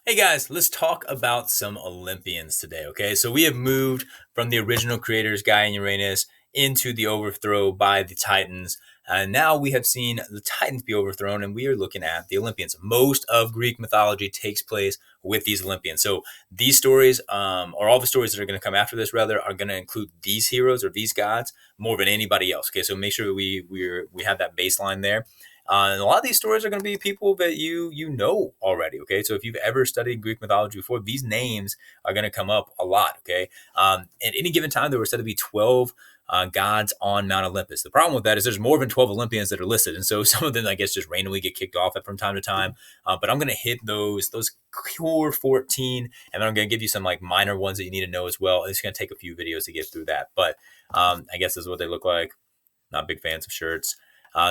Hey guys, let's talk about some Olympians today, okay? So we have moved from the original creators, Gaia and Uranus, into the overthrow by the Titans. And now we have seen the Titans be overthrown, and we are looking at the Olympians. Most of Greek mythology takes place with these Olympians. So these stories, or all the stories that are going to come after this, rather, are going to include these heroes or these gods more than anybody else. Okay, so make sure we have that baseline there. And a lot of these stories are going to be people that you know already. Okay, so if you've ever studied Greek mythology before, these names are going to come up a lot. Okay, at any given time, there were said to be 12 gods on Mount Olympus. The problem with that is there's more than 12 Olympians that are listed, and so some of them, I guess, just randomly get kicked off from time to time. But I'm going to hit those core 14, and then I'm going to give you some like minor ones that you need to know as well. It's going to take a few videos to get through that, but I guess this is what they look like. Not big fans of shirts.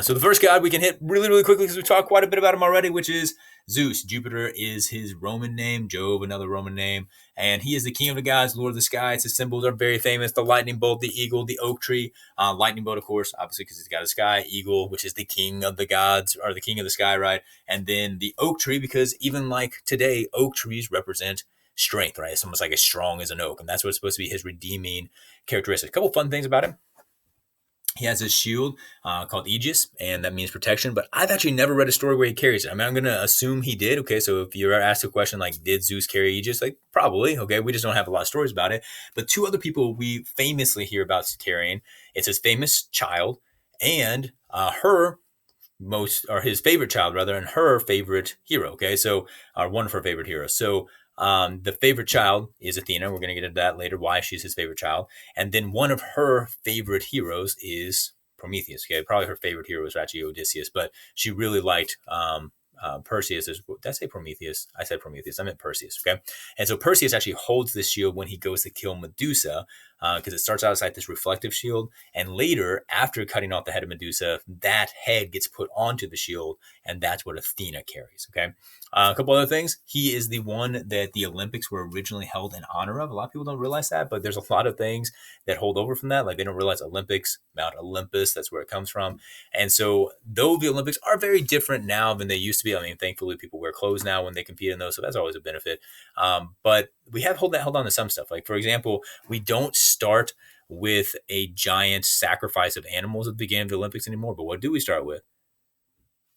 So the first god we can hit really, really quickly because we talked quite a bit about him already, which is Zeus. Jupiter is his Roman name, Jove, another Roman name, and he is the king of the gods, lord of the skies. His symbols are very famous: the lightning bolt, the eagle, the oak tree. Lightning bolt, of course, obviously because he's got the sky. Eagle, which is the king of the gods, or the king of the sky, right? And then the oak tree, because even like today, oak trees represent strength, right? It's almost like as strong as an oak, and that's what's supposed to be his redeeming characteristic. A couple fun things about him. He has his shield called Aegis, and that means protection. But I've actually never read a story where he carries it. I mean, I'm going to assume he did. Okay, so if you're asked a question like, did Zeus carry Aegis? Like, probably. Okay, we just don't have a lot of stories about it. But two other people we famously hear about carrying. It's his famous child and her most, or his favorite child rather, and her favorite hero. Okay, so one of her favorite heroes. So the favorite child is Athena. We're going to get into that later, why she's his favorite child. And then one of her favorite heroes is Prometheus. Okay, probably her favorite hero is actually Odysseus, but she really liked Perseus. Did I say Prometheus? I said Prometheus. I meant Perseus. Okay, and so Perseus actually holds this shield when he goes to kill Medusa, because it starts out as like this reflective shield, and later, after cutting off the head of Medusa, that head gets put onto the shield, and that's what Athena carries. Okay. A couple other things. He is the one that the Olympics were originally held in honor of. A lot of people don't realize that, but there's a lot of things that hold over from that. Like they don't realize Olympics, Mount Olympus, that's where it comes from. And so, though the Olympics are very different now than they used to be, I mean, thankfully, people wear clothes now when they compete in those, so that's always a benefit. But we have held on to some stuff. Like, for example, we don't start with a giant sacrifice of animals at the beginning of the Olympics anymore. But what do we start with?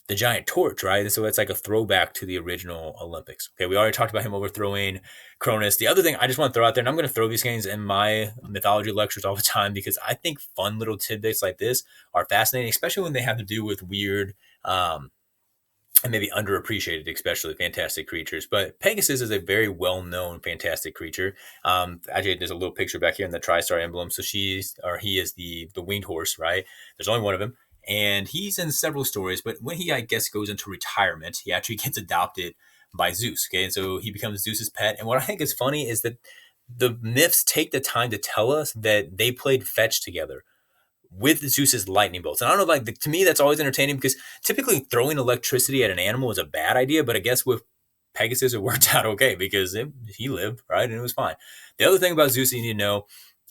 The giant torch, right? And so it's like a throwback to the original Olympics. Okay, we already talked about him overthrowing Cronus. The other thing I just want to throw out there, and I'm going to throw these things in my mythology lectures all the time because I think fun little tidbits like this are fascinating, especially when they have to do with weird and maybe underappreciated, especially fantastic creatures. But Pegasus is a very well-known fantastic creature. Actually, there's a little picture back here in the TriStar emblem. So he is the winged horse, right? There's only one of him, and he's in several stories. But when he, I guess, goes into retirement, he actually gets adopted by Zeus. Okay, and so he becomes Zeus's pet. And what I think is funny is that the myths take the time to tell us that they played fetch together with Zeus's lightning bolts. And I don't know, like to me, that's always entertaining because typically throwing electricity at an animal is a bad idea. But I guess with Pegasus, it worked out okay because he lived, right? And it was fine. The other thing about Zeus you need to know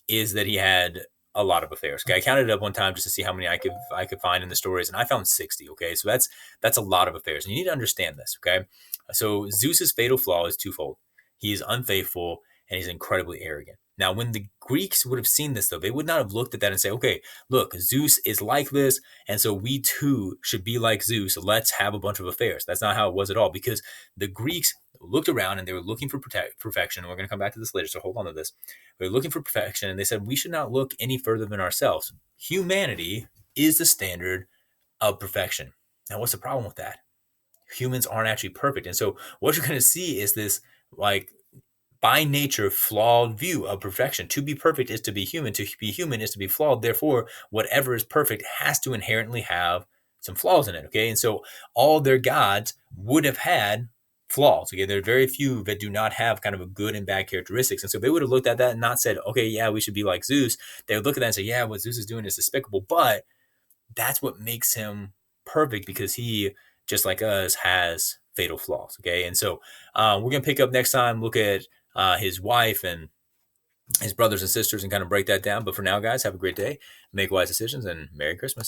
is that he had a lot of affairs. Okay, I counted it up one time just to see how many I could find in the stories, and I found 60. Okay, so that's a lot of affairs, and you need to understand this. Okay, so Zeus's fatal flaw is twofold. He is unfaithful and he's incredibly arrogant. Now, when the Greeks would have seen this, though, they would not have looked at that and say, okay, look, Zeus is like this, and so we too should be like Zeus. Let's have a bunch of affairs. That's not how it was at all, because the Greeks looked around and they were looking for perfection. And we're going to come back to this later, so hold on to this. They were looking for perfection, and they said, we should not look any further than ourselves. Humanity is the standard of perfection. Now, what's the problem with that? Humans aren't actually perfect. And so what you're going to see is this, like, by nature, flawed view of perfection. To be perfect is to be human. To be human is to be flawed. Therefore, whatever is perfect has to inherently have some flaws in it. Okay. And so all their gods would have had flaws. Okay. There are very few that do not have kind of a good and bad characteristics. And so they would have looked at that and not said, okay, yeah, we should be like Zeus. They would look at that and say, yeah, what Zeus is doing is despicable. But that's what makes him perfect because he, just like us, has fatal flaws. Okay. And so we're going to pick up next time, look at his wife and his brothers and sisters and kind of break that down. But for now, guys, have a great day, make wise decisions, and Merry Christmas.